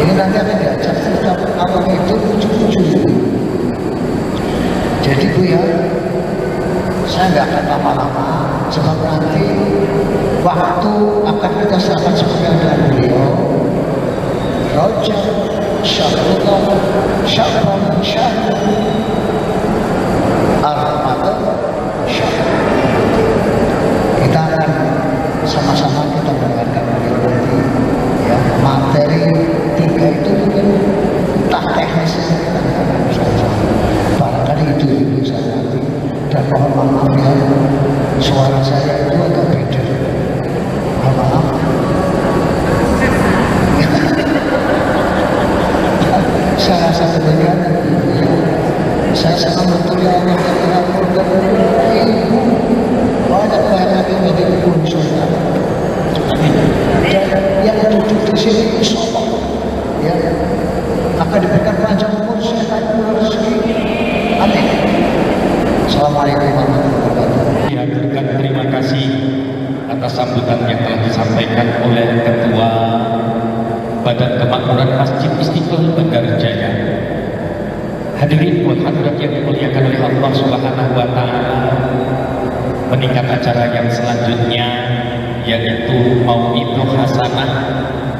Ini nanti akan diajak setiap orang itu lucu-lucu. Jadi Bu ya, saya nggak akan lama-lama, sebab nanti waktu akan kita serahkan sepenuhnya dengan beliau. Rajab, Syahrullah, Sya'ban, Syahrir, Ar-Ramadan, Syahrir. Kita akan sama-sama kita mendengarkan beliau nanti. Ya, materi 3 itu mungkin tak teknisnya kita dengarkan saja. Barangkali itu yang bisa nanti. Dan mohon maaf ya, suara saya itu agak beda. Mohon maaf. Saya rasa sebenarnya saya senang betul yang terkenal program ibu banyak yang menjadi unsur dan yang duduk di sini insyaAllah ya akan diberikan panjang umur sehat rezeki. Amin. Assalamualaikum warahmatullahi wabarakatuh. Dihaturkan terima kasih atas sambutan yang telah disampaikan oleh Ketua Badan Kemakmuran Masjid Istiqlal Banjarjaya. Hadirin wal hadirat yang dimuliakan oleh Allah Subhanahu wa taala. Meningkat acara yang selanjutnya yaitu Mau'idul Hasanah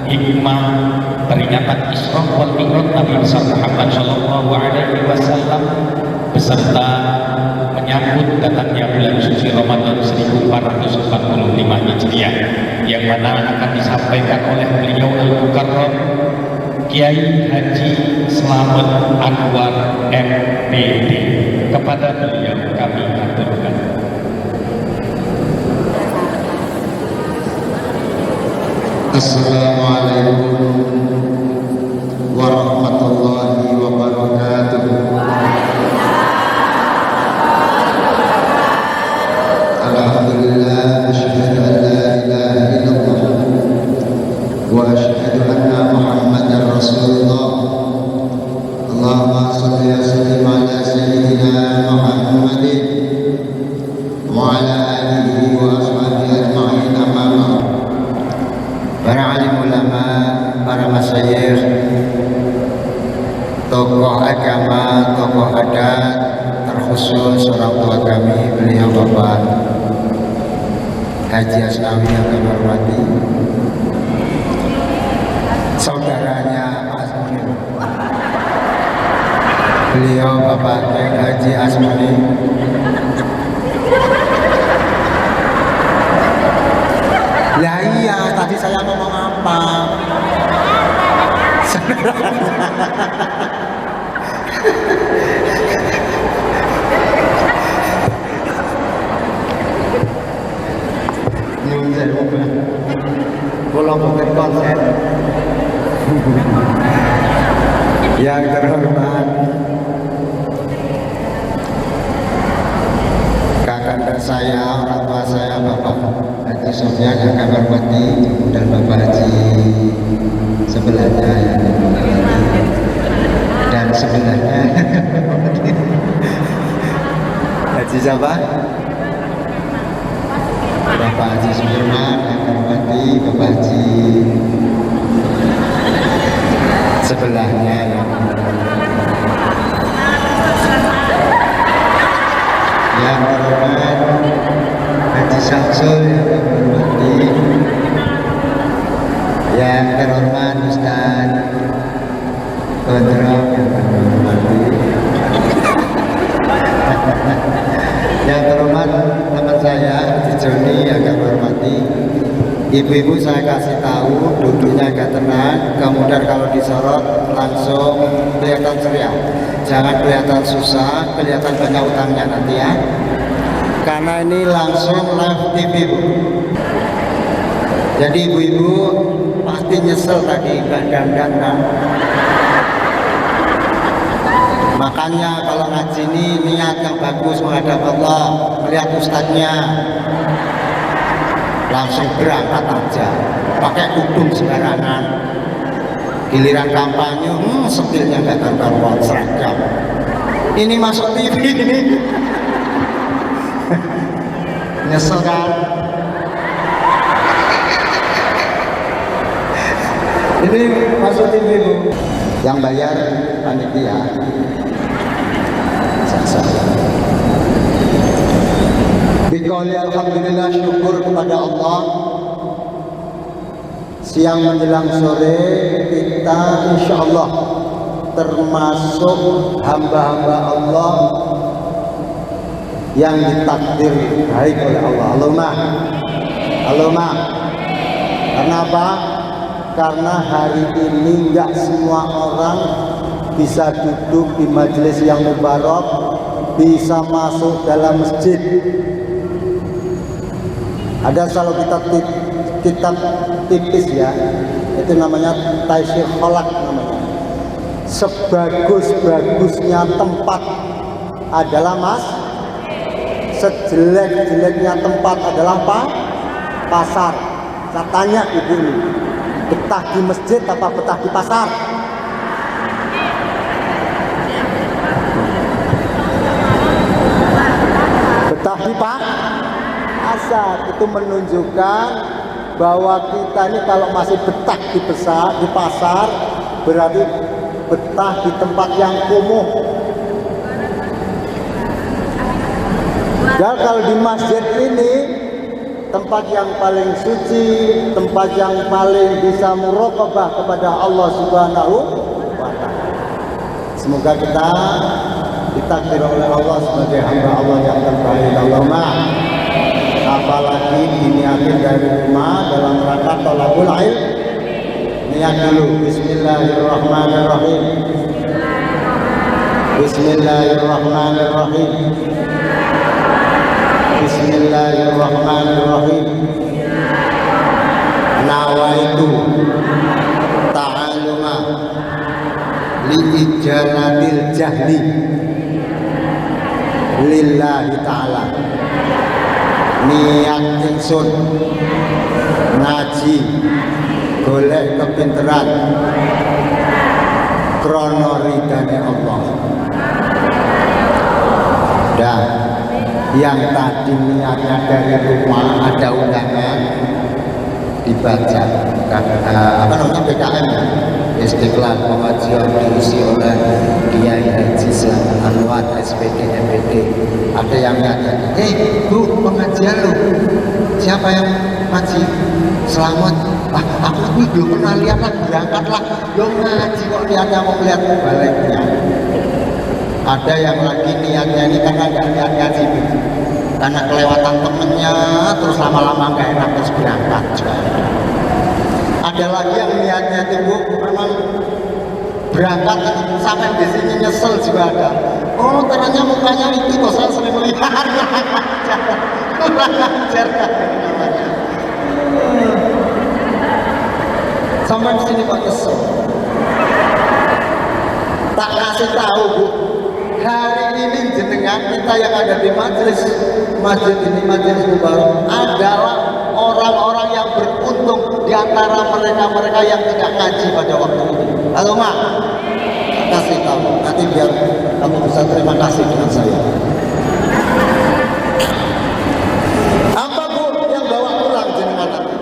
Hikmah peringatan Isra wal Mi'raj Nabi Muhammad sallallahu alaihi wasallam beserta menyambut datangnya bulan suci Ramadan 1445 Hijriah yang mana akan disampaikan oleh beliau Al-Mukarram Kiai Haji Slamet Anwar MPD. Kepada beliau kami aturkan. Assalamualaikum warahmatullahi wabarakatuh. Alhamdulillah, asyhadu an la ilaha illallah wa asyhadu anna Muhammadar Rasulullah. Allahumma shalli wa sallim ala sayyidina Muhammadin wa ala alihi wa ashabihi ajma'in. Amma ba'd. Para alim ulama, para masyayikh, tokoh agama, tokoh adat, terkhusus orang tua kami, beliau Bapak Haji Asnawi yang kami hormati, saudaranya Mas Munir, beliau Bapak Haji Asmuni, ya iya, tadi saya ngomong apa? Nyun sewu, kula mboten konsen. Yang terhormat kakanda saya, orang tua saya, Bapak Haji Sofyan yang kami hormati, dan Bapak Haji sebelahnya yang dan sebelahnya Haji siapa? Bapak Haji Sudirman yang kami hormati, Bapak Haji sebelahnya yang terhormat Haji Syamsul yang kami hormati, yang terhormat Ustaz Gondrong yang kami hormati, yang terhormat teman saya Haji Joni yang kami hormati. Ibu-ibu saya kasih tahu duduknya agak tenang, kemudian kalau disorot langsung kelihatan ceria, jangan kelihatan susah, kelihatan banyak utangnya nanti ya, karena ini langsung live TV Bu. Jadi ibu-ibu pasti nyesel tadi gak dandan kan. Makanya kalau ngaji ini niat yang bagus menghadap Allah, melihat ustadznya, langsung berangkat aja, pakai kudung sembarangan. Giliran kampanye, sepilnya gak karuan, seragam. Ini masuk TV ini. Nyesel kan? Ini masuk TV Bu. Yang bayar panitia. bisa. Biqauli alhamdulillah, syukur kepada Allah. Siang menjelang sore kita insya Allah termasuk hamba-hamba Allah yang ditakdir baik oleh Allah. Allahumma. Karena apa? Karena hari ini nggak semua orang bisa duduk di majelis yang mubarak, bisa masuk dalam masjid. Ada kalau kitab tipis ya, itu namanya Taisir Kholak namanya. Sebagus-bagusnya tempat adalah sejelek-jeleknya tempat adalah pasar. Saya tanya ibu ini, betah di masjid apa betah di pasar? Betah di pasar. Itu menunjukkan bahwa kita ini kalau masih betah di pasar berarti betah di tempat yang kumuh. Dan kalau di masjid ini tempat yang paling suci, tempat yang paling bisa muraqabah kepada Allah Subhanahu wa Ta'ala. Semoga kita ditakdir oleh Allah sebagai hamba Allah yang terbaik. Allahumma. Apalagi diniatin dari rumah dalam rangka thalabul ilm. Niat dulu. Bismillahirrahmanirrahim. Bismillahirrahmanirrahim. Bismillahirrahmanirrahim. Nawaitu ta'aluma li'ijalatil jahli lillahi ta'ala. Niat ingsun ngaji golek kepinteran krana ridane Allah. Dan yang tadi niatnya dari rumah ada undangan dibaca apa namanya PKM ya, Istiqlal pengajian diisi oleh Kiai Haji Anwar SPD MPD. Ada yang nyata, Bu, pengajian lu siapa yang ngaji? Selamat. Aku ini belum pernah lihat lah, berangkat lah lo ngaji kok niatnya mau lihat baliknya. Ada yang lagi niatnya ini karena nggak niat ngaji, karena kelewatan temennya terus lama-lama nggak enak terus berangkat juga. Ada lagi yang niatnya itu Bu memang berangkat sampai di sini nyesel juga ada. Oh ternyata mukanya itu kok saya sering melihat. Belajar namanya. Sampai di sini kok nyesel. Tak kasih tahu Bu, hari ini jenengan kita yang ada di masjid ini, majelis mubarak adalah orang-orang yang beruntung di antara mereka yang tidak ngaji pada waktu ini. Halo Mak, kasih tahu nanti biar kamu bisa terima kasih dengan saya. Apa Bu yang bawa pulang jenengan nanti?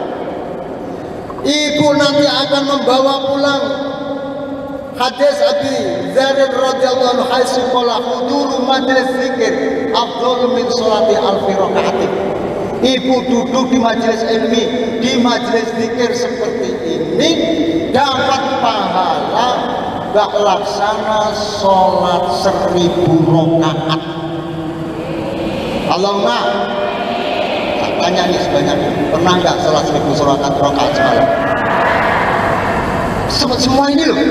Ibu nanti akan membawa pulang hadis Abi Dzar radhiyallahu anhu haitsu qala huduru majlis zikir afdhalu min sholati alfi rakaat. Ibu duduk di majelis ilmi, di majelis zikir seperti ini dapat pahala gak laksana sholat 1000 rakaat. Allahumma, tanya nih sebanyak pernah nggak sholat 1000 rakaat semalam? Semua ini loh,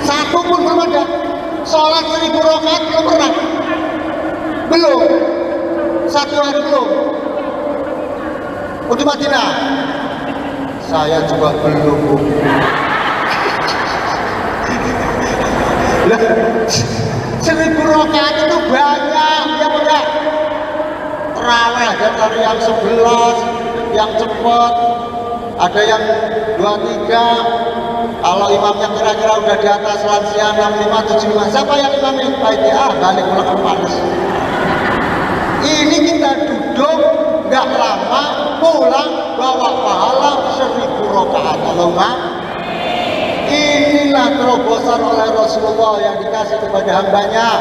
satu pun belum ada. Sholat 1000 rakaat belum pernah, belum satu hari belum. Di Madinah saya juga belum. 1000 rakaat itu banyak ya enggak? Terawih aja dari yang 11 yang cepat, ada yang 23. Kalau imamnya kira-kira udah di atas lansia 65, 75, siapa yang imamnya? Balik pulang panas. Ini kita duduk nggak lama pulang bawa pahala 1000 rakaat. Allahumma. Inilah terobosan oleh Rasulullah yang dikasih kepada hambanya.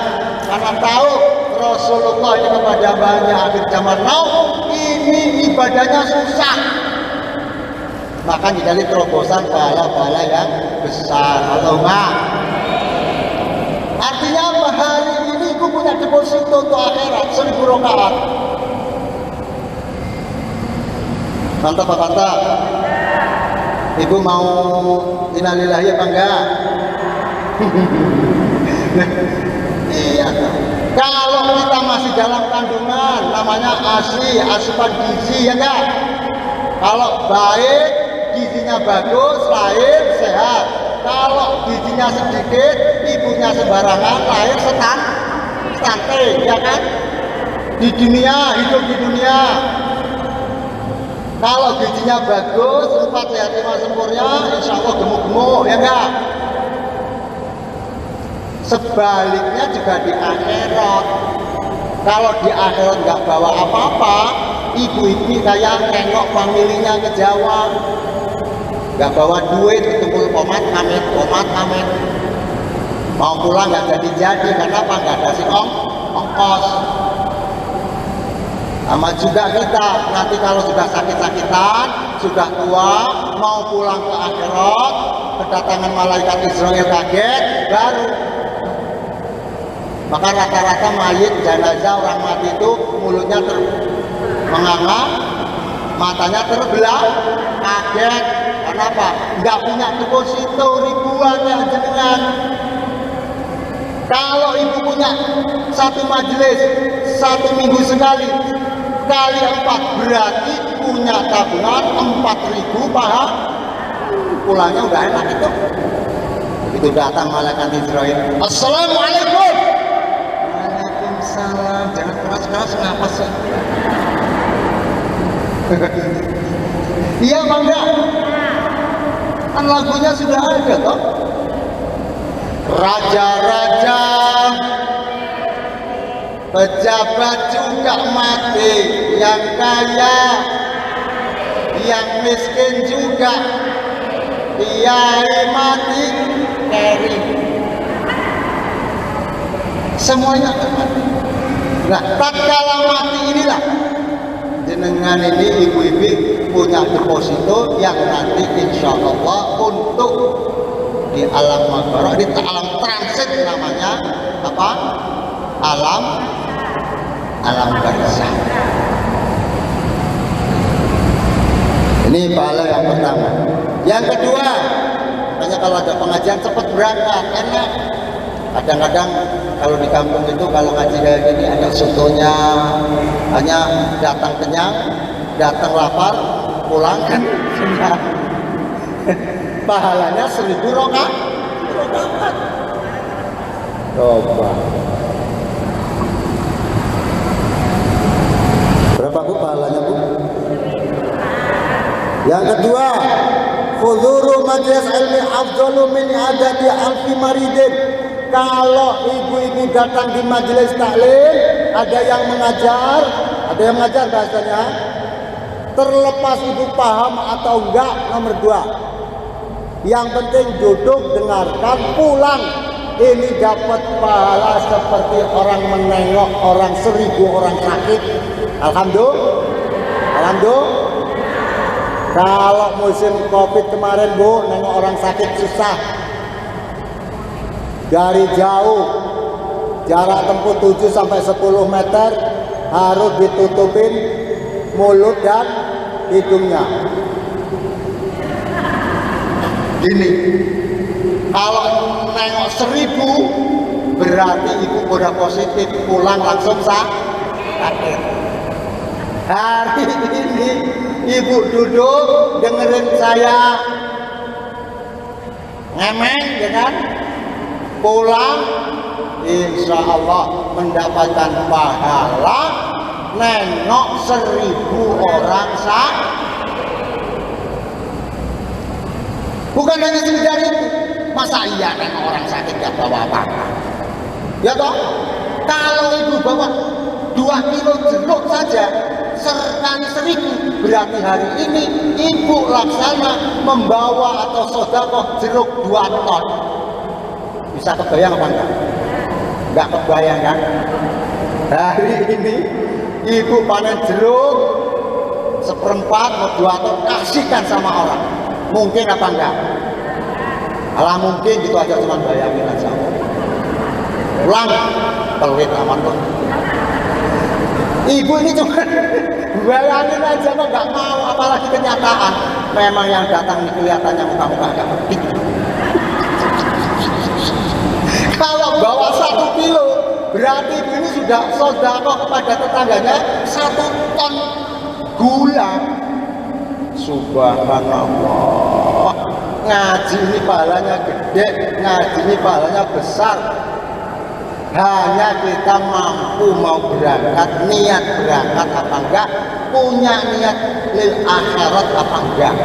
karena tahu Rasulullah ini kepada banyak akhir zaman now ini ibadahnya susah, maka jadi terobosan pahala-pahala yang besar atau enggak. Artinya apa? Hari ini aku punya deposito untuk akhirat 1000 rakaat. Mantap apa mantap? Ibu mau innalillahi apa enggak? Iya. Kalau kita masih dalam kandungan, namanya ASI, asupan gizi, ya enggak? Kalau baik, gizinya bagus, lahir sehat. Kalau gizinya sedikit, ibunya sembarangan, lahir stunting, ya kan? Di dunia, hidup di dunia. Kalau gizinya bagus, 4 sehat 5 sempurna, insya Allah gemuk-gemuk, ya enggak? Sebaliknya juga di akhirat. Kalau di akhirat nggak bawa apa-apa, ibu ini kayak nengok familinya ke Jawa, nggak bawa duit, ketemu komat amit, mau pulang nggak jadi karena apa? Nggak ada si ongkos. Sama juga kita nanti kalau sudah sakit-sakitan, sudah tua, mau pulang ke akhirat, kedatangan malaikat Israel kaget, baru. Maka rata-rata mayit jenazah orang mati itu mulutnya menganga, matanya terbelah, kaget. Kenapa? Nggak punya deposito ribuan yang jenengan. Kalau ibu punya satu majelis 1 minggu sekali kali 4 berarti punya tabungan 4.000 paham. Pulangnya udah enak itu. Itu datang malaikat Israel. Assalamualaikum. Waalaikumsalam. Jangan keras-keras, kenapa sih? Iya bangga. Kan lagunya sudah ada toh. Raja-raja, pejabat juga mati, yang kaya, yang miskin juga, kiai mati, keri, semuanya akan mati. Nah, tatkala mati inilah jenengan ini ibu-ibu punya deposito yang nanti insya Allah untuk di alam maghfirah, di alam transit namanya apa? Alam barzakh. Ini pahala yang pertama. Yang kedua, makanya kalau ada pengajian cepat berangkat, enak. Kadang-kadang kalau di kampung itu kalau ngaji kayak gini ada sotonya, hanya datang kenyang, datang lapar, pulang kan sudah. Pahalanya 1000 rakaat. Coba. Berapa Bu pahalanya Bu? Yang kedua, huzuru majlis ilmi afdalu min adati alfi maridin. Kalau ibu-ibu datang di majelis taklim, ada yang mengajar bahasanya. Terlepas ibu paham atau enggak, nomor 2. Yang penting duduk, dengarkan, pulang. Ini dapat pahala seperti orang menengok orang 1000 orang sakit. Alhamdulillah. Kalau musim Covid kemarin Bu, nengok orang sakit susah. Dari jauh, jarak tempuh 7 sampai 10 meter harus ditutupin mulut dan hidungnya. Gini, kalau nengok 1000 berarti ibu udah positif, pulang langsung sakit. Hari ini ibu duduk dengerin saya ngemeng, ya kan? Pulang insya Allah mendapatkan pahala nengok 1000 orang sakit. Bukan hanya sekedar itu, masa iya nengok orang sakit gak bawa apa-apa? Ya toh, kalau ibu bawa 2 kilo jeruk saja sekali 1000, berarti hari ini ibu laksana membawa atau sedekah jeruk 2 ton. Bisa kebayang apa enggak? Nggak kebayang kan? Hari ini ibu panen jeruk seperempat atau kasihkan sama orang. Mungkin apa enggak? Alah mungkin gitu aja, cuma bayangin aja. Pulang pelit aman kok. Ibu ini cuma bayangin aja kok nggak mau, apalagi kenyataan. Memang yang datang ini kelihatannya muka-muka agak pedih. Kalau bawa 1 kilo, berarti ibu ini sudah sodako kepada tetangganya 1 ton gula. Subhanallah. Ngaji ini pahalanya gede, ngaji ini pahalanya besar. Hanya kita mampu mau berangkat, niat berangkat apa enggak, punya niat lil akhirat apa enggak.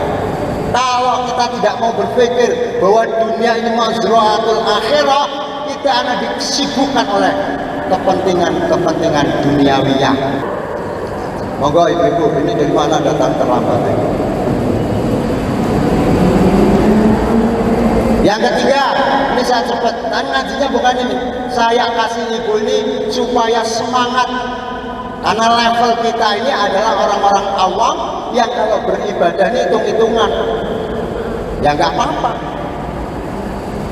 Kalau kita tidak mau berpikir bahwa dunia ini mazraatul akhirah, kita akan disibukkan oleh kepentingan duniawiyah. Monggo ibu-ibu, ini dari mana datang terlambat ini? Yang ketiga, ini saya cepat, dan ngajinya bukan ini. Saya kasih ibu ini supaya semangat. Karena level kita ini adalah orang-orang awam yang kalau beribadah ini hitung-hitungan. Ya nggak apa-apa.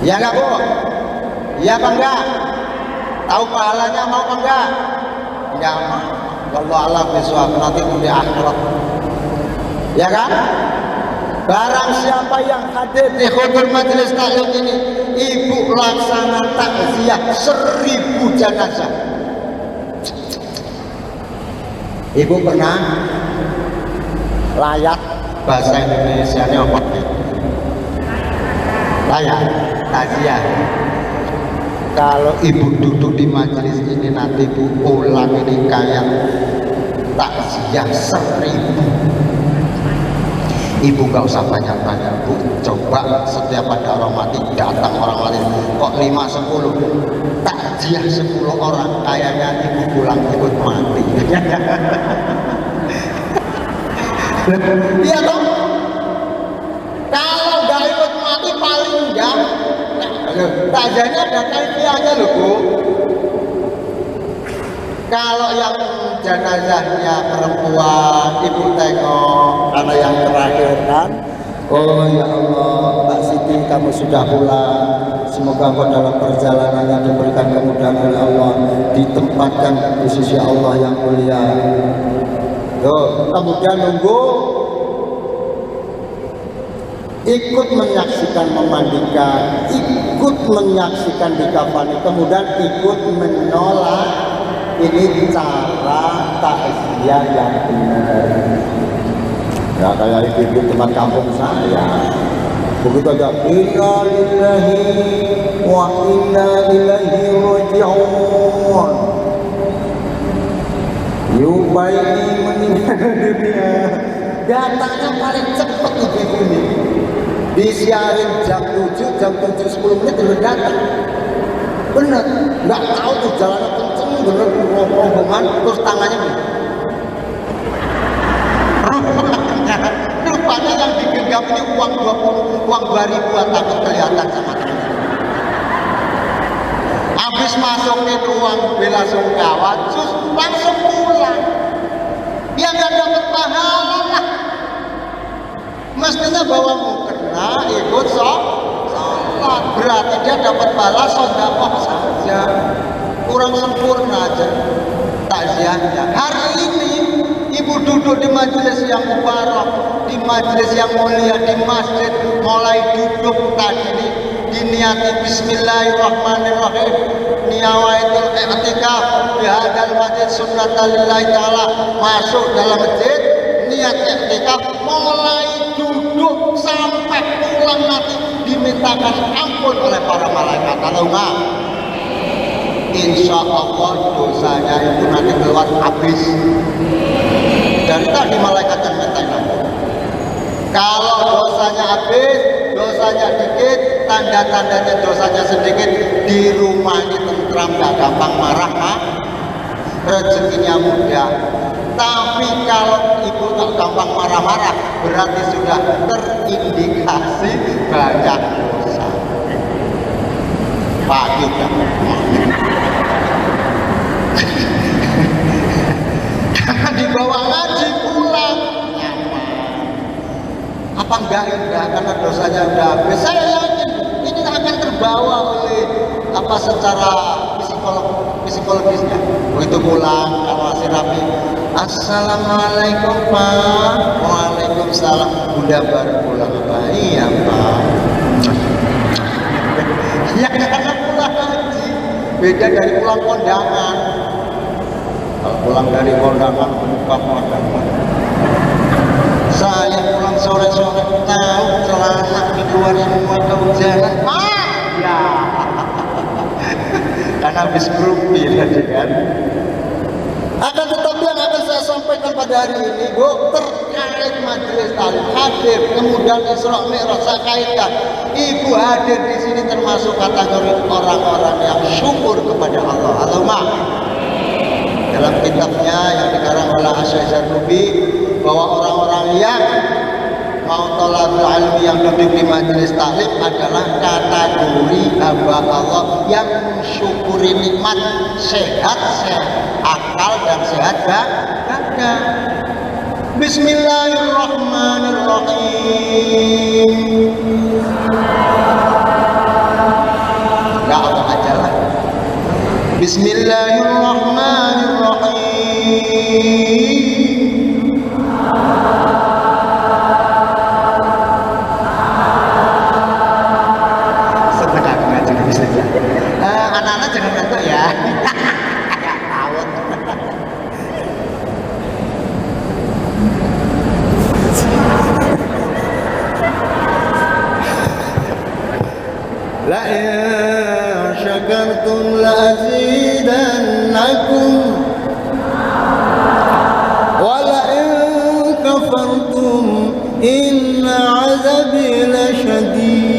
Ya nggak Bu? Ya apa enggak? Tahu pahalanya mau apa enggak? Ya mau. Kalau Allah besok nanti di akhirat. Ya kan? Barang siapa yang hadir di khutbah majelis taklim ini, ibu laksana takziah 1000 jenazah. Ibu pernah layak bahasa Indonesia-nya apa? Layak takziah. Kalau ibu duduk di majelis ini nanti ibu ulang ini kayak takziah 1000. Ibu nggak usah banyak-banyak Bu, coba setiap ada orang mati datang orang lain kok 5-10 takziah 10 orang, kayaknya ibu pulang ikut mati. Iya dong, kalau nggak ikut mati paling enggak takziahnya ada kaifiahnya loh Bu. Kalau yang jenazahnya perempuan, ibu tengok karena yang terakhir kan, oh ya Allah, Mbak Siti kamu sudah pulang, semoga engkau dalam perjalanannya diberikan kemudahan oleh Allah, ditempatkan di sisi Allah yang mulia. Tuh, kemudian nunggu ikut menyaksikan memandikan, ikut menyaksikan dikafani, kemudian ikut menolak. Ini cara takziah yang benar. Ya kayak ibu teman kampung saya. Begitu aja inna lillahi wa inna ilaihi raji'un. Yubaini meninggal dunia. Datangnya paling cepat ibu ini. Disiarin jam 7, jam 7:10 udah datang. Bener, nggak tahu tuh jalannya kenceng bener rombongan terus tangannya bener. Rupanya yang digenggam ini uang 2.000 takut kelihatan sama teman. Habis masukin uang bela sungkawa, terus langsung pulang. Dia nggak dapat pahala lah. Mestinya bawa mukena ikut sholat, berarti dia dapat balas sedekah saja, kurang sempurna aja takziahnya. Hari ini ibu duduk di majelis yang mubarak, di majelis yang mulia, di masjid, mulai duduk tadi ini diniati bismillahirrahmanirrahim, niawaitul i'tikaf di hadal masjid sunnatalillahi ta'ala, masuk dalam masjid niat i'tikaf, mulai duduk sampai pulang nanti dimintakan ampun oleh para malaikat. Kalau enggak, insya Allah dosanya itu nanti keluar habis. Dari tadi malaikat yang mintain ampun. Kalau dosanya habis, dosanya dikit, tanda-tandanya dosanya sedikit, di rumah ini tentram, gak gampang marah, rezekinya mudah. Tapi kalau ibu tak gampang marah-marah, berarti sudah terindikasi banyak dosa. Pak, Jangan dibawa ngaji pulang. Apa enggak indah karena dosanya udah habis? Saya yakin ini akan terbawa oleh apa secara psikologisnya. Begitu pulang kalau masih rapi, assalamualaikum Pak. Waalaikumsalam. Udah baru pulang Pak. Iya Pak. Ya karena pulang haji beda dari pulang kondangan. Kalau pulang dari kondangan buka kondangan. Saya pulang sore-sore tahu celana di luar semua kehujanan. Ya. Karena habis grupi tadi kan. Akan tetapi yang akan saya sampaikan pada hari ini, terkait majelis taklim hadir, kemudian Isra Mi'raj saya kaitkan. Ibu hadir di sini termasuk kategori orang-orang yang syukur kepada Allah. Allahumma. Dalam kitabnya yang dikarang oleh Asy-Syaikh Zarnubi bahwa orang-orang yang mau tolabul ilmi yang duduk di majelis taklim adalah kategori hamba Allah yang mensyukuri nikmat sehat akal dan sehat badan. Bismillahirrahmanirrahim. Ya Allah aja lah. Bismillahirrahmanirrahim. Anak-anak jangan ngantuk ya. Tawut. La in syakartum la azidannakum wa la in kafartum inna azabi lasyadid.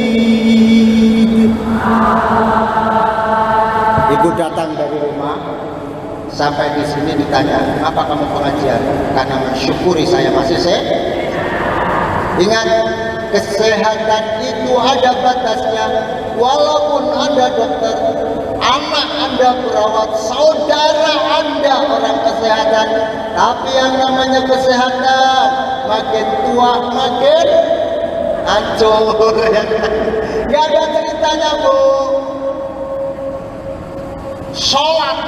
Ibu datang dari rumah sampai di sini ditanya, apa kamu pengajian? Karena mensyukuri saya masih sehat. Ingat, kesehatan itu ada batasnya. Walaupun Anda dokter, anak Anda perawat, saudara Anda orang kesehatan, tapi yang namanya kesehatan makin tua makin hancur. Gak ada ceritanya Bu. Sholat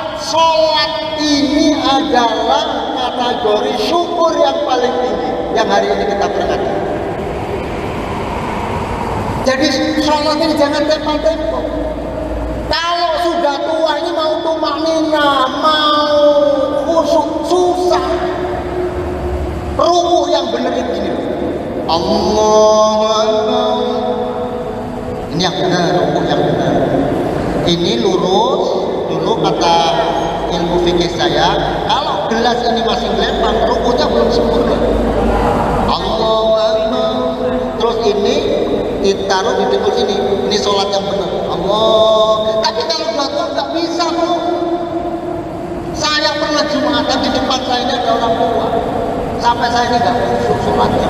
ini adalah kategori syukur yang paling tinggi yang hari ini kita peringati. Jadi sholat ini jangan tempo-tempo. Kalau sudah tua ini mau tumaknina, mau khusyuk, susah. Ruku yang benar ini. Allahu Akbar. Ini yang benar, ruku yang benar. Ini lurus. Dulu kata ilmu fikih saya, kalau gelas ini masih melempar, rukunya belum sempurna. Allahu Akbar. Terus ini ditaruh di depan sini, ini sholat yang benar. Allah. Tapi kalau jatuh nggak bisa bro. Saya pernah Jumatan di depan saya ini ada orang tua, sampai saya ini nggak khusyuk sholatnya.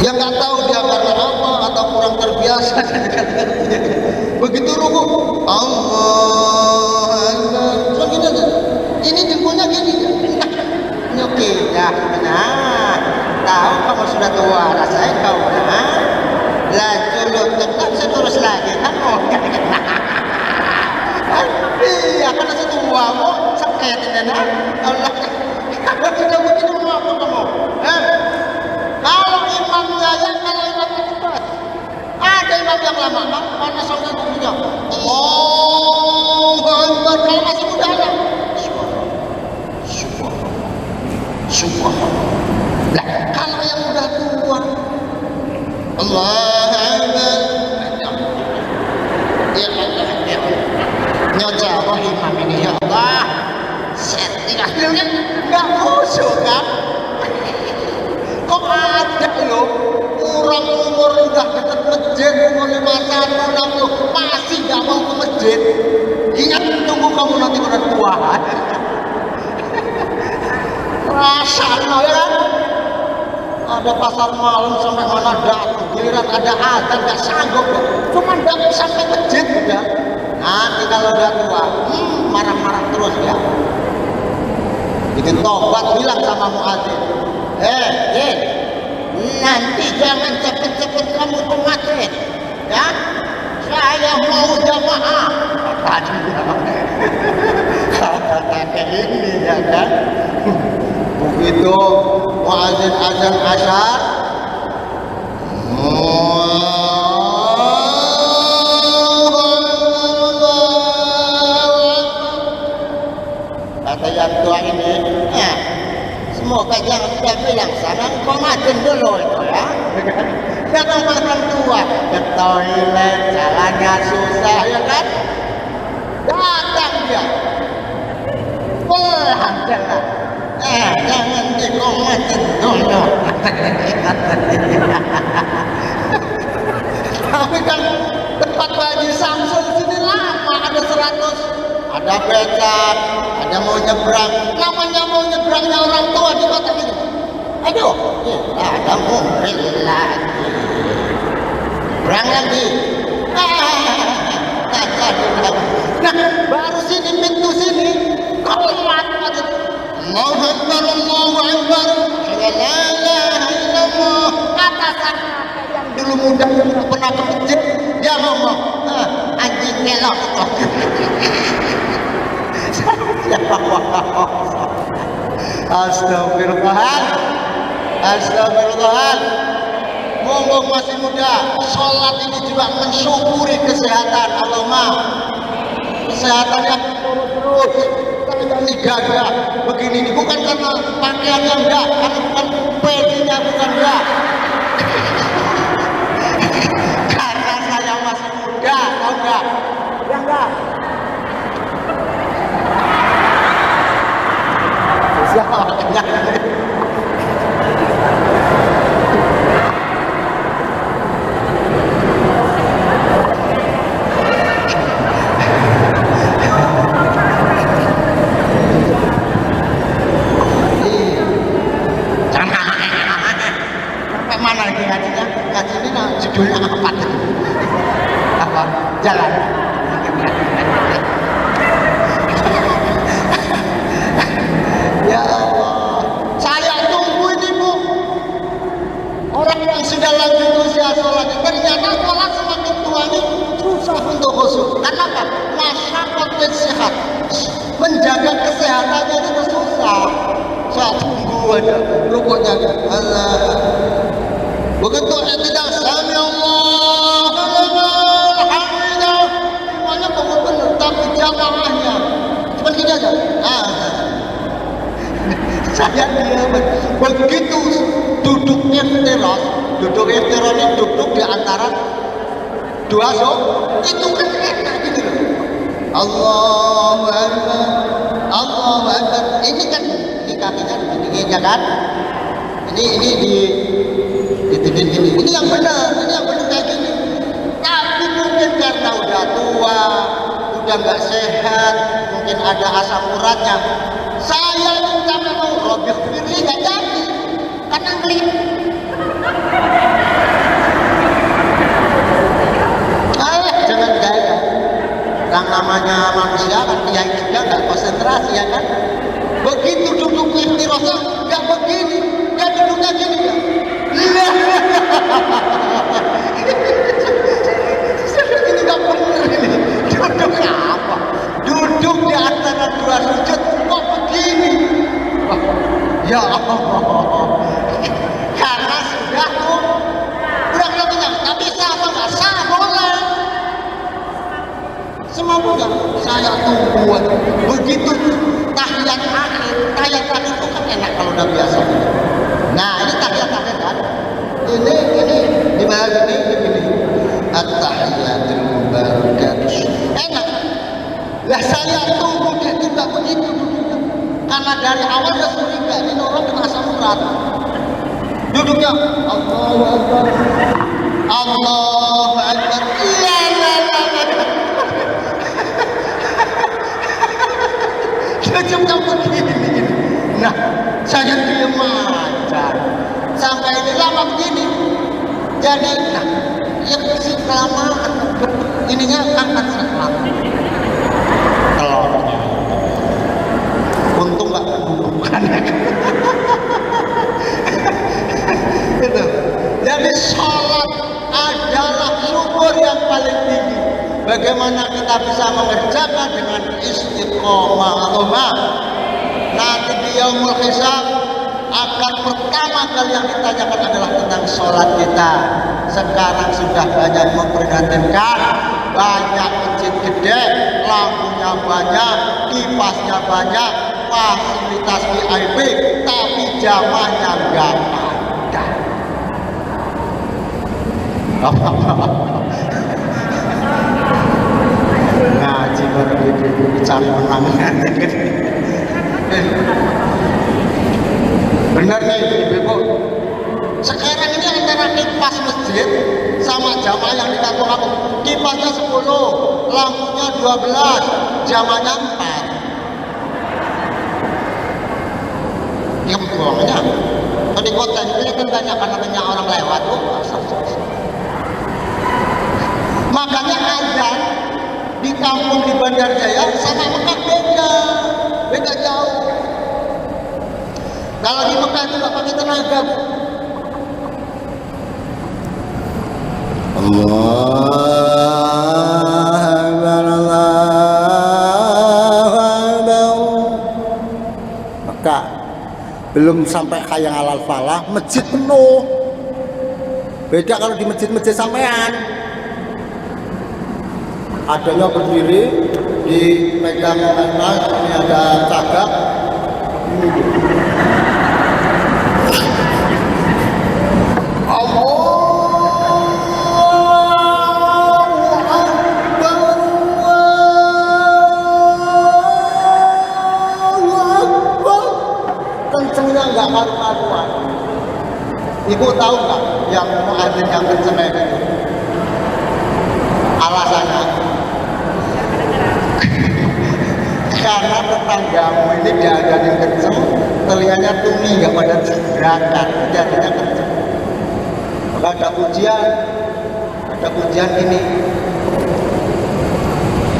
Ya nggak tahu dia karena apa atau kurang terbiasa. Begitu ruku, Allah, so gini aja. Ini jempolnya gini ya. Oke, dah, nah, tahu kamu sudah tua, rasain kau, nah. Lah, dulu tetap saya terus lagi, kan? Oh, iya, karena saya tua, mau sakit, nah. Allah, kalau tidak begitu mau apa kamu? Kalau imamnya yang kalau imamnya cepat. Ada imam yang lama, mana saudara punya? Allahu Akbar, kalau masih muda ada. Syukur. Lah, kalau yang udah tua, Allahu Akbar. Ya Allah, ya Allah. Nyajawah imam ini ya Allah. Setting akhirnya nggak khusyuk kan? Kok ada loh? Orang umur udah dekat masjid, umur 51, 60 masih gak mau ke masjid. Ingat, tunggu kamu nanti udah tua. Rasanya ya kan? Ada pasar malam sampai mana datang, giliran ada azan gak sanggup. Cuma gak sampai masjid udah. Nanti kalau udah tua, terus ya. Bikin tobat, bilang sama muadzin, nanti jangan cepet-cepet kamu ke masjid, ya. Saya mau jamaah. Kata kayak ini ya kan. Begitu muadzin azan asyar, kata yang tua ini, semoga jangan sudah bilang sana kau matiin dulu itu ya. Jangan orang tua ke toilet, jalannya susah ya kan. Datang dia, pelan jalan. Jangan dikomatin dulu. Tapi kan tempat Haji Samsul sini lama, ada 100, ada becak, ada mau nyebrang. Namanya mau nyebrangnya orang tua di kota ini. Aduh, ada mobil lagi. Nyebrang lagi. Nah, baru sini pintu sini, keluar aja. Allahu Akbar, Allahu Akbar. La ilaha illallah. Kata sana yang dulu muda pernah ke masjid, dia ngomong, anjing kelok. Astagfirullah. Astagfirullah. Ngomong masih muda, sholat ini juga mensyukuri kesehatan. Allahumma kesehatan yang terus ini gagah begini ini bukan karena pakaiannya enggak, karena bukan pedinya, bukan enggak. Karena saya masih muda, tahu enggak? Ya enggak. Siapa enggak? Judulnya apa? Jalan. Ya Allah, saya tunggu ini Bu. Orang yang sudah lanjut usia sholat, ternyata sholat semakin tua ini susah untuk khusyuk. Karena apa? Masyarakat sehat, menjaga kesehatannya itu susah. Saya tunggu aja, rukuknya Allah. Begitu tidak sami Allah alhamdulillah, semuanya benar-benar, tapi jamaahnya cuma gini aja. Saya diam. Begitu duduk iftiras, ini duduk di antara dua sok, itu kan enak gitu loh. Allahu Akbar, Allahu Akbar. Ini kan di kakinya begini ya kan? Ini ini yang benar kayak gini. Tapi mungkin karena udah tua, udah nggak sehat, mungkin ada asam uratnya. Saya minta mau Robi Firly nggak jadi, karena ngelit. Jangan gaya. Yang namanya manusia kan dia juga nggak konsentrasi ya kan. Begitu duduk iftirasnya nggak begini, dia duduknya gini ya. Ini nggak bener ini. Duduk apa? Duduk di antara dua sujud kok begini? Ya Allah. Karena sudah tuh udah kenyang. Tapi sama nggak sah boleh. Semoga saya tunggu. Begitu tahiyat akhir itu kan enak kalau udah biasa. Nah ini tahiyat akhir kan. Ini di mana ini at-tahiyatul mubarakatuh. Enak. Lah saya tunggu dia tidak begitu. Karena dari awal dia curiga ini orang kena asam urat. Duduknya Allahu Akbar. Allahu Akbar. Iya. Dia cuma begini. Nah, saya diam aja. Sampai ini lama begini. Jadi, nah, ya sih kelamaan. Ininya angkat setelah telurnya. Bagaimana kita bisa mengerjakan dengan istiqomah? Nanti di yaumul hisab akan pertama kali yang ditanyakan adalah tentang sholat kita. Sekarang sudah banyak memprihatinkan, banyak masjid gede, lampunya banyak, kipasnya banyak, fasilitas VIP, tapi jamaahnya enggak ada. Ngaji baru dicari menang. Benar nih ibu-ibu. Sekarang ini antara kipas masjid sama jamaah yang di kampung aku, kipasnya 10, lampunya 12, jamaahnya 4. Yang buangnya di kota ini kan banyak orang lewat. Makanya azan di kampung di Bandar Jaya sama Mekah beda jauh. Kalau di Mekah itu nggak pakai tenaga. Maka belum sampai hayang alal falah, masjid penuh. Beda kalau di masjid-masjid sampean. Adanya berdiri di megang atas, ini ada cagak. Kencengnya nggak karu-karuan. Ibu tahu nggak yang muadzin yang kenceng kayak gitu? Alasannya karena tetanggamu ini dia ada yang kenceng, telinganya tuni nggak pada gerakan, jadinya kenceng. Maka ada pujian ini.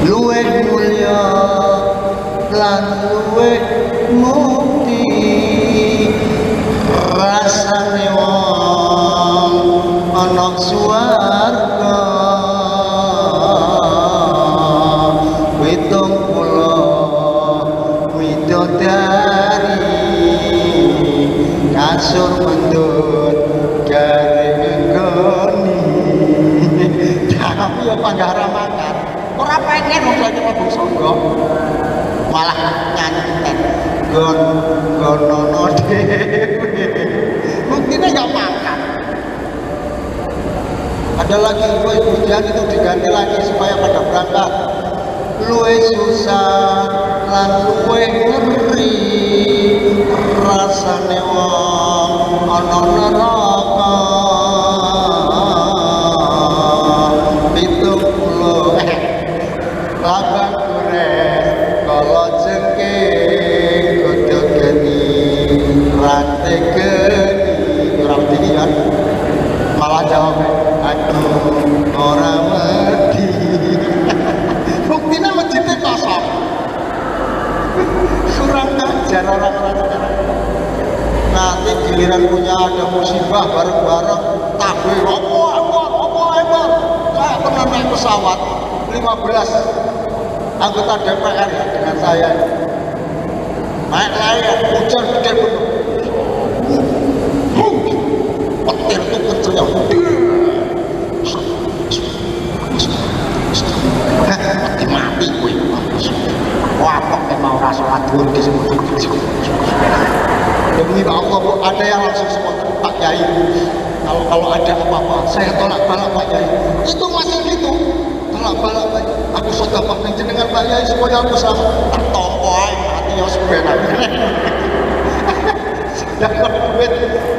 Luwih mulya lan luwih mukti rasane wong ana swarga. Dari kasur mendut garing goni tapi ya panggara makan orang pengen mau jadi mabuk songgo malah nyanyi gonono dewe mungkinnya gak makan. Ada lagi pujian itu diganti lagi supaya pada berangkat. Luwe susah lan luwe ngeri rasane wong ana neraka 70 laban gores kala jengking kudu geni rate geni ora kan malah jawab aduh ora wedi. Buktinya masjidnya kosong. Kurang ajar orang-orang sekarang. Nanti giliran punya ada musibah bareng-bareng takbir, apa. Saya pernah naik pesawat 15 anggota DPR ya, dengan saya. Naik layar, hujan gede penuh. Petir itu kencengnya. Mati gue. Wah, kok mau rasolat dulu di sini. Demi Allah, Bu, ada yang langsung spontan, Pak Yai. Kalau ada apa-apa, saya tolak balak Pak Yai. Itu masih gitu. Tolak balak Pak Yai. Aku sudah pakai jenengan Pak Yai supaya aku selamat. Tertompo aja, mati yang sebenarnya.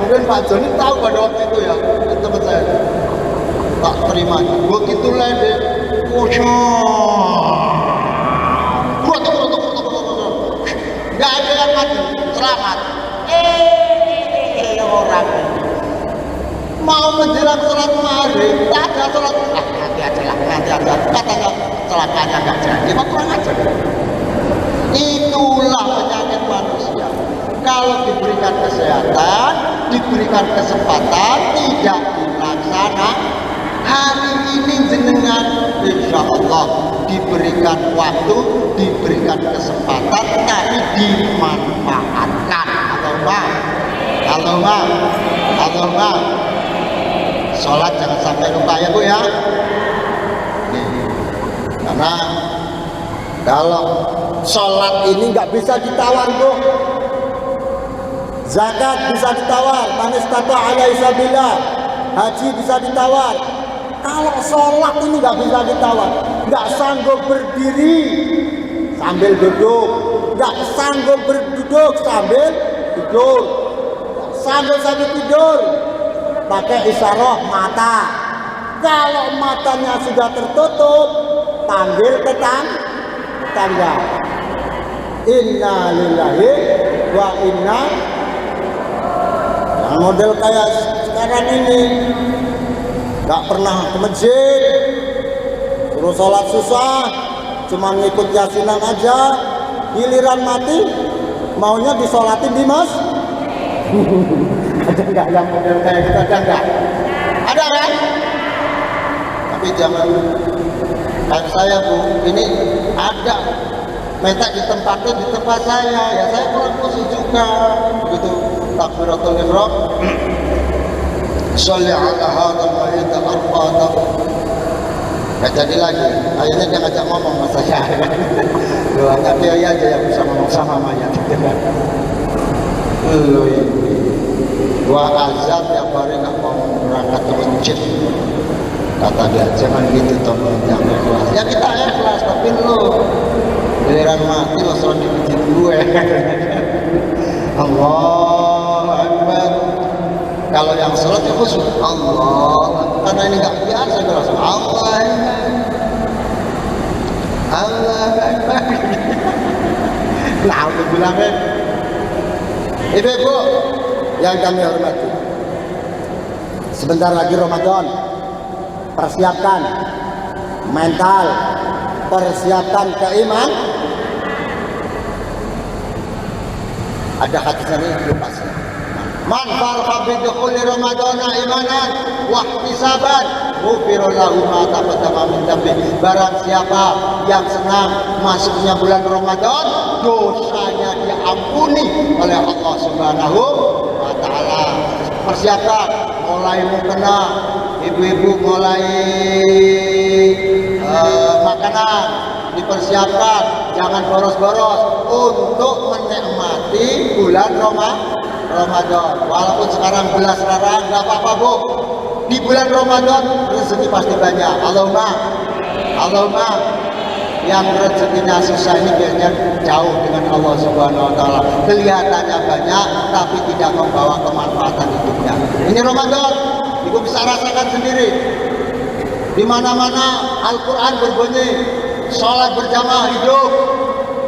Mungkin Pak Joni tahu pada waktu itu ya, teman saya. Tak terima. Begitu lede. Gak ada yang mati, selamat. Orang mau menjelang sholat maghrib, tak ada sholat. Nanti aja. Katanya celakanya gak jadi, maka kurang aja. Itulah penyakit manusia. Kalau diberikan kesehatan, diberikan kesempatan, tidak dilaksanakan. Hari ini ini jenengan insya Allah diberikan waktu, diberikan kesempatan, tapi dimanfaatkan. Allahumma sholat jangan sampai lupa ya Bu ya. Karena kalau sholat ini nggak bisa ditawar Bu, zakat bisa ditawar, man istata'a ilaihi sabila, haji bisa ditawar. Kalau sholat ini nggak bisa ditawar, nggak sanggup berdiri sambil duduk, nggak sanggup berduduk sambil tidur, sambil tidur pakai isyarah mata. Kalau matanya sudah tertutup, panggil tetangga. Inna lillahi wa inna. Yang model kayak sekarang ini, nggak pernah ke masjid, suruh sholat susah, cuma ngikut yasinan aja, giliran mati maunya disolatin di mas. Ada nggak yang model kayak gitu? Ada nggak? Ada kan? Tapi jangan kayak saya Bu, ini ada minta ditempatin di tempat saya, ya saya kurang posisi juga begitu. Takbiratul ihram, sholli ala hadzal mayyit al-arba'a. Gak jadi lagi, akhirnya dia ngajak ngomong sama saya. Doanya dia aja yang bisa ngomong sama mayat. Lu ini gua azab yang hari nggak mau berangkat ke masjid, kata dia jangan gitu teman, jangan ikhlas. Ya kita ikhlas, tapi lu giliran mati lo selalu di masjid gue. Allah Akbar. Kalau yang sholat ya khusus Allah, karena ini nggak biasa terus Allah Akbar. Nah aku bilangnya Ibu yang kami hormati, sebentar lagi Ramadan, persiapkan mental, persiapkan keiman. Ada hadisnya ini belum pasti. Man farha bi dukhuli ramadana imanan wa ihtisaban ghufira lahu ma taqaddama min dhanbi. Barang siapa yang senang masuknya bulan Ramadan, dosanya diampuni oleh Allah Subhanahu wa taala. Persiapkan, mulai mukena, ibu-ibu mulai makanan dipersiapkan, jangan boros-boros untuk menikmati bulan Ramadan. Walaupun sekarang belas larang, nggak apa-apa Bu. Di bulan Ramadan rezeki pasti banyak. Allahumma yang rezekinya susah ini biasanya jauh dengan Allah Subhanahu wa taala. Kelihatannya banyak tapi tidak membawa kemanfaatan hidupnya. Ini Ramadan, Ibu bisa rasakan sendiri. Di mana-mana Al-Qur'an berbunyi, sholat berjamaah hidup.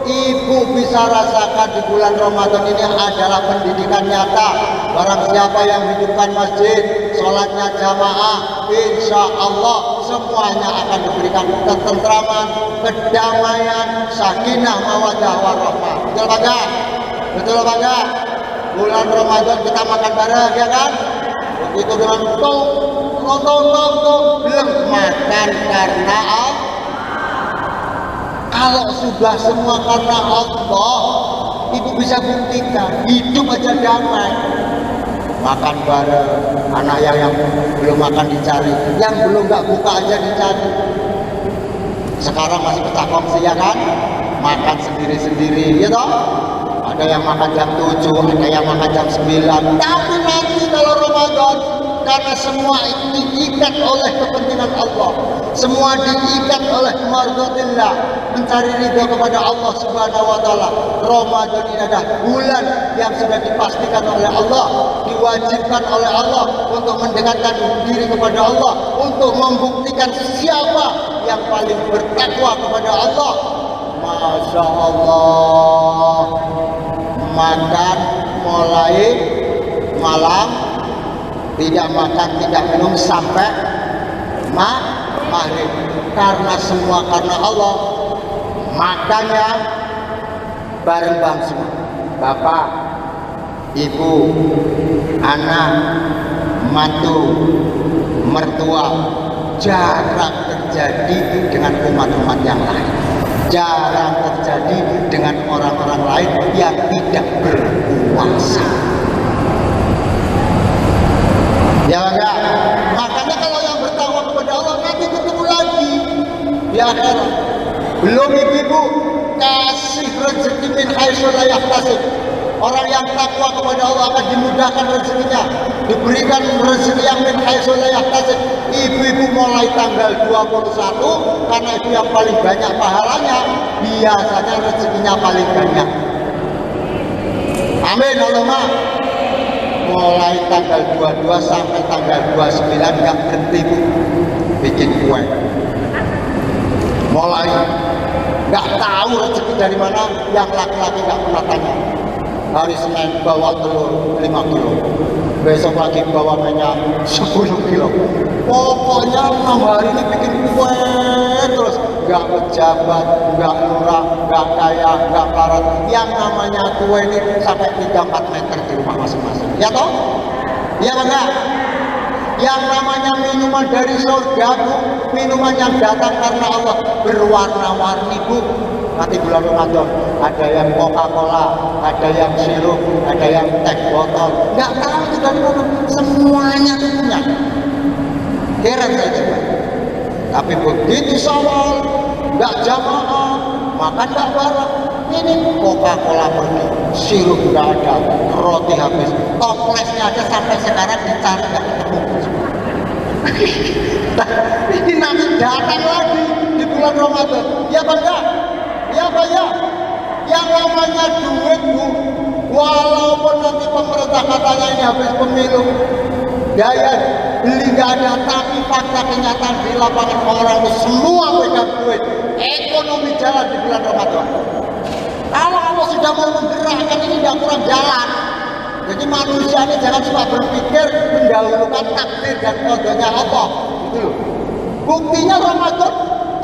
Ibu bisa rasakan di bulan Ramadan ini adalah pendidikan nyata. Barang siapa yang hidupkan masjid, sholatnya jamaah, insya Allah semuanya akan diberikan ketentraman, kedamaian, sakinah, mawaddah, warahmah. Betul Bangga? Betul Bangga? Bulan Ramadan kita makan bareng, ya kan? Begitu dengan tong, belum makan karena Allah. Kalau sudah semua karena Allah, Ibu bisa buktikan hidup aja damai. Makan bareng, anak yang belum makan dicari, yang belum nggak buka aja dicari. Sekarang masih petakongsi ya kan? Makan sendiri-sendiri, ya toh? Ada yang makan jam 7, ada yang makan jam 9. Tapi nanti kalau Ramadan, karena semua diikat oleh kepentingan Allah, semua diikat oleh mardhatillah, mencari ridha kepada Allah Subhanahu wa taala. Ramadan ini adalah bulan yang sudah dipastikan oleh Allah, diwajibkan oleh Allah untuk mendekatkan diri kepada Allah, untuk membuktikan siapa yang paling bertakwa kepada Allah. Masya Allah, makan mulai malam, tidak makan, tidak minum sampai maghrib. Karena semua karena Allah, makannya bareng-bareng semua. Bapak, ibu, anak, mantu, mertua, jarang terjadi dengan umat-umat yang lain, jarang terjadi dengan orang-orang lain yang tidak berpuasa. Ya enggak? Makanya kalau yang bertakwa kepada Allah nanti ketemu lagi di akhirat. Belum ibu-ibu, kasih rezeki min haitsu la yahtasib. Orang yang takwa kepada Allah akan dimudahkan rezekinya, diberikan rezeki yang min haitsu la yahtasib. Ibu-ibu mulai tanggal 21 karena itu yang paling banyak pahalanya, biasanya rezekinya paling banyak. Amin Allahumma. Mulai tanggal 22 sampai tanggal 29 nggak berhenti bu bikin kue. Mulai nggak tahu rezeki dari mana, yang laki-laki nggak pernah tanya. Hari Senin bawa telur 5 kilo, besok lagi bawa minyak 10 kilo. Pokoknya 6 hari ini bikin kue terus, nggak pejabat, nggak lurah, nggak kaya, nggak pelarat. Yang namanya kue ini sampai 3-4 meter di rumah masing-masing. Ya toh? Ya enggak? Yang namanya minuman dari surga bu, minuman yang datang karena Allah, berwarna-warni bu. Nanti bulan Ramadan ada yang Coca-Cola, ada yang sirup, ada yang teh botol. Nggak tahu itu dari mana, semuanya itu punya. Heran saya juga. Tapi begitu Syawal nggak jamaah, makan nggak bareng. Ini Coca-Cola pergi, sirup nggak ada, roti habis, toplesnya aja sampai sekarang dicari nggak ketemu. Ini nanti datang lagi di bulan Ramadan. Ya bangga, ya bayar. Yang namanya duit bu, walaupun nanti pemerintah katanya ini habis pemilu, daya beli nggak ada, tapi fakta kenyataan di lapangan orang itu semua pegang duit. Ekonomi jalan di bulan Ramadan. Kalau Allah sudah mau menggerakkan ini tidak kurang jalan. Jadi manusia ini jangan cuma berpikir mendahulukan takdir dan kodenya Allah. Gitu loh. Buktinya Ramadan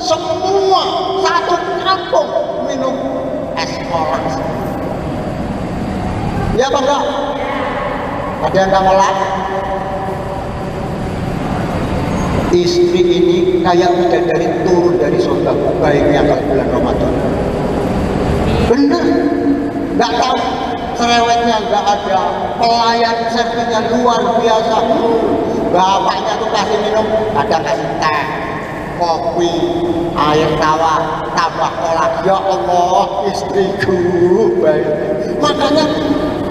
semua satu kampung minum es orange. Ya apa enggak? Ada yang enggak nolak? Istri ini kayak bidadari turun dari surga, baiknya kalau bulan Ramadan. Bener, nggak tahu, cerewetnya nggak ada, pelayan servisnya luar biasa. Bapaknya tuh kasih minum, ada kasih teh, kopi, air tawar, tambah kolak. Ya Allah, istriku baik. Makanya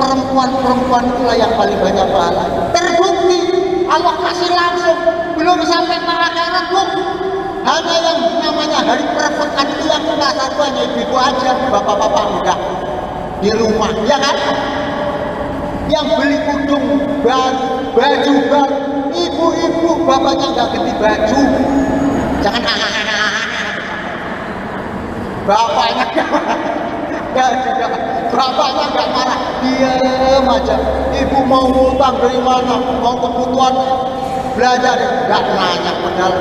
perempuan-perempuan itulah yang paling banyak pahala. Terbukti Allah kasih langsung, belum sampai ke akhirat bu. Hanya yang namanya hari perebutan itu yang kena satu hanya ibu aja, bapak-bapak udah di rumah, ya kan? Yang beli kudung baru, baju baru, ibu-ibu bapaknya nggak ganti baju, jangan bapaknya nggak juga, bapaknya nggak marah, diam aja. Ibu mau ngutang dari mana, mau kebutuhan belajar, nggak nanya padahal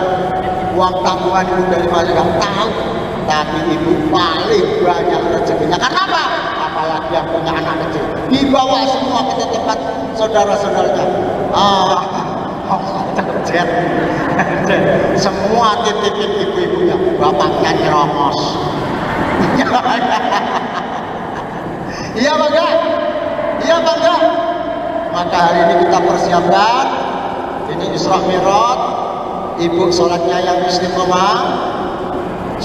uang tabungan itu dari mana nggak tahu, tapi ibu paling banyak rezekinya. Karena apa? Apalagi yang punya anak kecil, dibawa semua ke tempat saudara-saudaranya. Jet, semua titipin ibu-ibunya, bapaknya nyeromos. Iya bangga, iya bangga. Maka hari ini kita persiapkan, ini Isra Mi'raj. Ibu sholatnya yang istiqomah,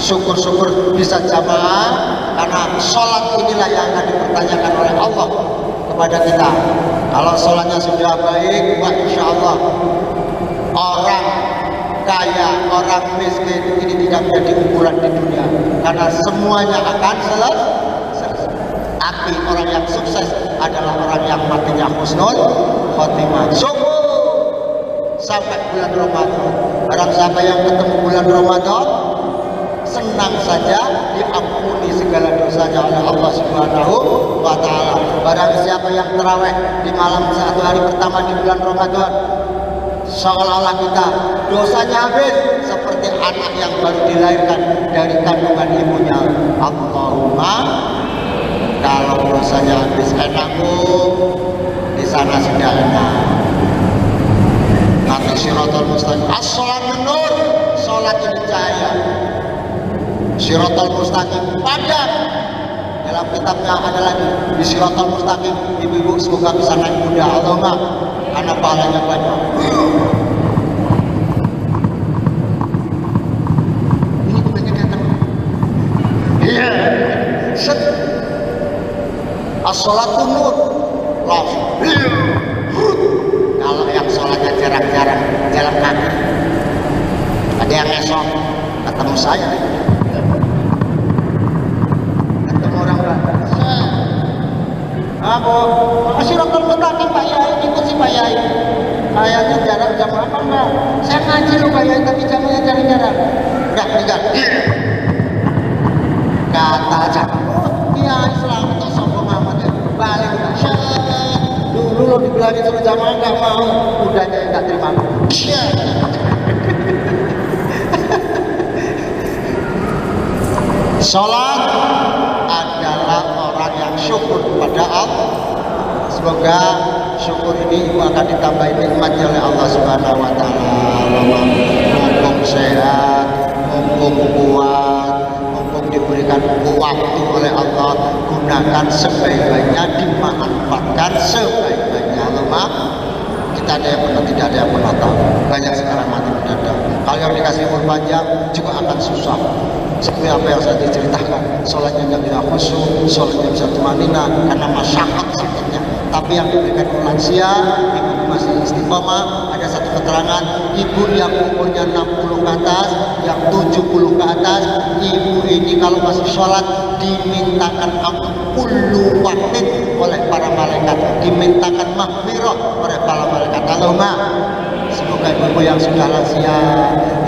syukur-syukur bisa jamaah, karena sholat inilah yang akan dipertanyakan oleh Allah kepada kita. Kalau sholatnya sudah baik, wah insya Allah orang kaya, orang miskin ini tidak menjadi ukuran di dunia, karena semuanya akan selesai. Tapi orang yang sukses adalah orang yang matinya husnul khotimah. Syukur sampai bulan Ramadan. Barang siapa yang ketemu bulan Ramadan, senang saja diampuni segala dosanya oleh Allah Subhanahu wa Ta'ala. Barang siapa yang terawih di malam satu hari pertama di bulan Ramadan, seolah-olah kita dosanya habis seperti anak yang baru dilahirkan dari kandungan ibunya. Allahumma, kalau dosanya habis enakku di sana sudah enak. Kata Siratal Mustaqim, as-sholatu nur. sholat ini cahaya, Shiratal Mustaqim padam. Dalam kitabnya ada lagi di Shiratal Mustaqim, ibu-ibu semoga bisa naik kuda, Allahumma, karena pahalanya banyak. Ini kebanyakan kan? Iya. Set. As-sholatu nur. Langsung. Kalau yang sholatnya jarang-jarang jalan kaki, ada yang esok ketemu saya. Aku masih dokter Mustaqim Pak Yai, ikut si Pak Yai. Kayaknya jarang jam apa enggak? Saya ngaji loh Pak Yai, tapi jamnya jarang-jarang. Udah tinggal. Kata aja, oh iya Islam atau sombong amat ya. Balik udah. Dulu lo dibilangin suruh jamaah nggak mau, udahnya nggak terima. Sholat adalah orang yang syukur kepada Allah. Semoga syukur ini ibu akan ditambahi nikmatnya oleh Allah Subhanahu wa taala. Mumpung sehat, mumpung kuat, mumpung diberikan waktu oleh Allah, gunakan sebaik-baiknya, dimanfaatkan sebaik-baiknya. Allahumma. Kita ada yang pernah, tidak ada yang pernah tahu. Banyak sekarang mati mendadak. Kalau yang dikasih umur panjang juga akan susah. Seperti apa yang saya diceritakan, sholatnya nggak bisa khusyuk, sholatnya bisa tumanina karena masyarakat sakitnya. Tapi yang diberikan lansia, ibu masih istiqomah. Ada satu keterangan, ibu yang umurnya 60 ke atas, yang 70 ke atas, ibu ini kalau masih sholat dimintakan ampun kullu waqtin oleh para malaikat, dimintakan maghfirah oleh para malaikat. Allahumma. Semoga ibu yang sudah lansia,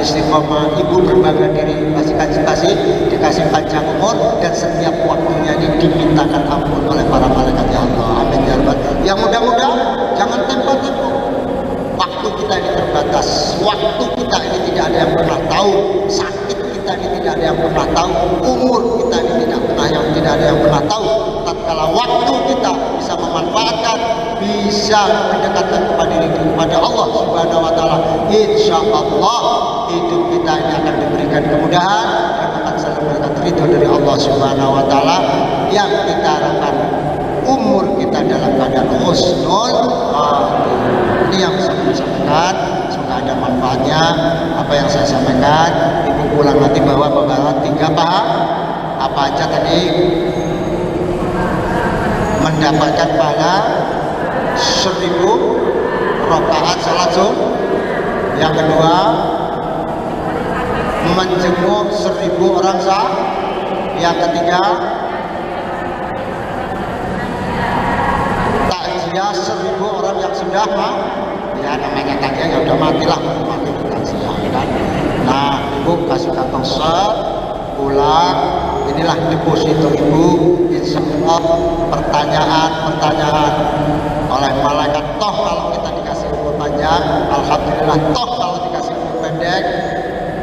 istiqomah, ibu berbangga diri, kasih dikasih panjang umur, dan setiap waktunya ini dimintakan ampun oleh para malaikat. Ya Allah, amin ya rabbal. Yang mudah-mudah jangan tempo-tempo. Waktu kita ini terbatas, waktu kita ini tidak ada yang pernah tahu, sakit kita ini tidak ada yang pernah tahu, umur kita ini tidak ada yang pernah tahu. Tatkala waktu kita bisa memanfaatkan, bisa mendekatkan kepada Allah Subhanahu wa taala, insyaallah hidup kita ini akan diberikan kemudahan dan akan selalu mendapat ridho dari Allah Subhanahu wa taala. Yang kita harapkan umur kita dalam keadaan husnul khatimah. Ini yang bisa saya sampaikan, semoga ada manfaatnya apa yang saya sampaikan. Ibu pulang nanti bawa pembahasan 3 paham apa aja tadi. Mendapatkan pahala 1000 rakaat salat zuhur. Yang kedua, menjenguk 1000 orang sah. Yang ketiga, takziah 1000 orang yang sudah ya namanya takziah ya udah matilah, mati takziah kan. Nah, ibu kasih kantong set pulang. Inilah deposito ibu, insya Allah pertanyaan oleh malaikat. Toh kalau kita dikasih umur panjang, alhamdulillah. Toh kalau dikasih umur pendek,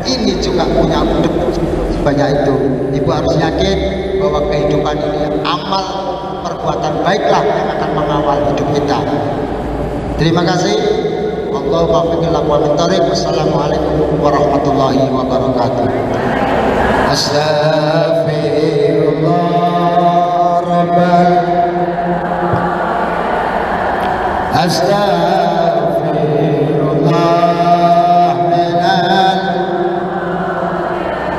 ini juga punya deposito sebanyak itu. Ibu harus yakin bahwa kehidupan ini amal perbuatan baiklah yang akan mengawal hidup kita. Terima kasih. Wallahu a'lam. Wassalamualaikum warahmatullahi wabarakatuh. Astaghfirullah Rabbal Astaghfirullah minal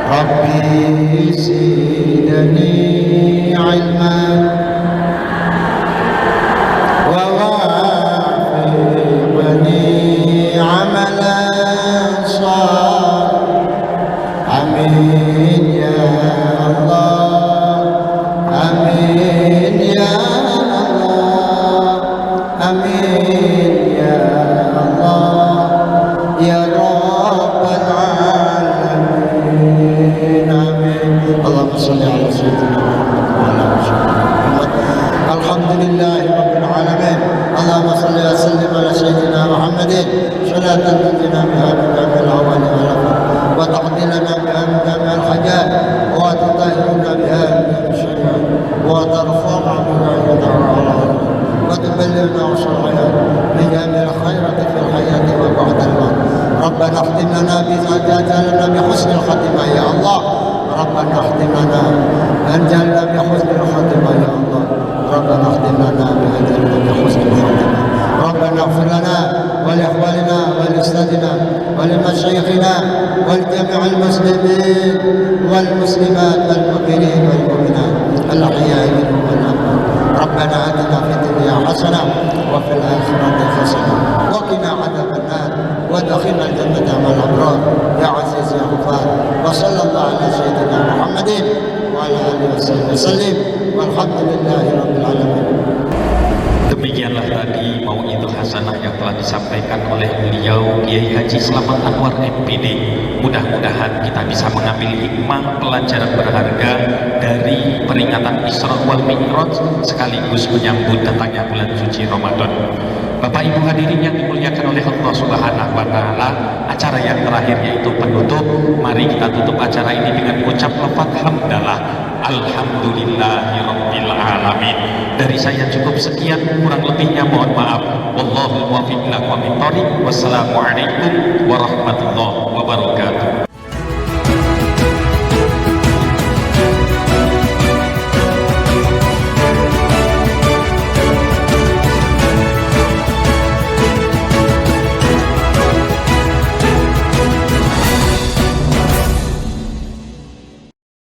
Rabbi zidni ilman wa wafiqni amalan salih. Amin ya Allah, amin ya Allah, amin ya Allah, ya Rabbal alamin, amin. Allahumma shalli ala sayyidina Muhammad wa ala ali Muhammad. Alhamdulillahi rabbil alamin. Allahumma shalli wa sallim ala sayyidina Muhammadin salatan tunjina biha min jamil awwal wal akhir wa taqdilana biha min jamil hajat wa tutahhiruna biha min syarr wa tarfa'na biha ila al-'ala wa tuballighna usul-hayat min jamil khairati fil hayati wa ba'da al-maut. Rabbana ikhtim lana bi ربنا اختم لنا أنجلنا بحسن الخاتمة يا الله ربنا اختم لنا بأنجلنا بحسن الخاتمة ربنا اغفر لنا ولإخواننا ولأستاذنا ولمشايخنا ولجميع المسلمين والمسلمات والمؤمنين والمؤمنات الأحياء منهم والأموات ربنا آتنا في الدنيا حسنة وفي الآخرة حسنة وقنا عذاب النار وادخلنا الجنة مع الأبرار يا عزيز يا غفار وصلى الله على سيدنا محمد وعلى آله وصحبه وسلم والحمد لله رب العالمين. Demikianlah tadi mau'idul hasanah yang telah disampaikan oleh beliau Kiai Haji Slamet Anwar MPD. Mudah-mudahan kita bisa mengambil hikmah pelajaran berharga dari peringatan Isra wal Mi'raj sekaligus menyambut datangnya bulan suci Ramadan. Bapak Ibu hadirin yang dimuliakan oleh Allah Subhanahu wa taala, acara yang terakhir yaitu penutup. Mari kita tutup acara ini dengan ucap lafaz hamdalah. Alhamdulillahirabbil alamin. Dari saya cukup sekian, kurang lebihnya mohon maaf. Wallahul muwaffiq ila aqwamit thoriq. Wassalamualaikum warahmatullahi wabarakatuh.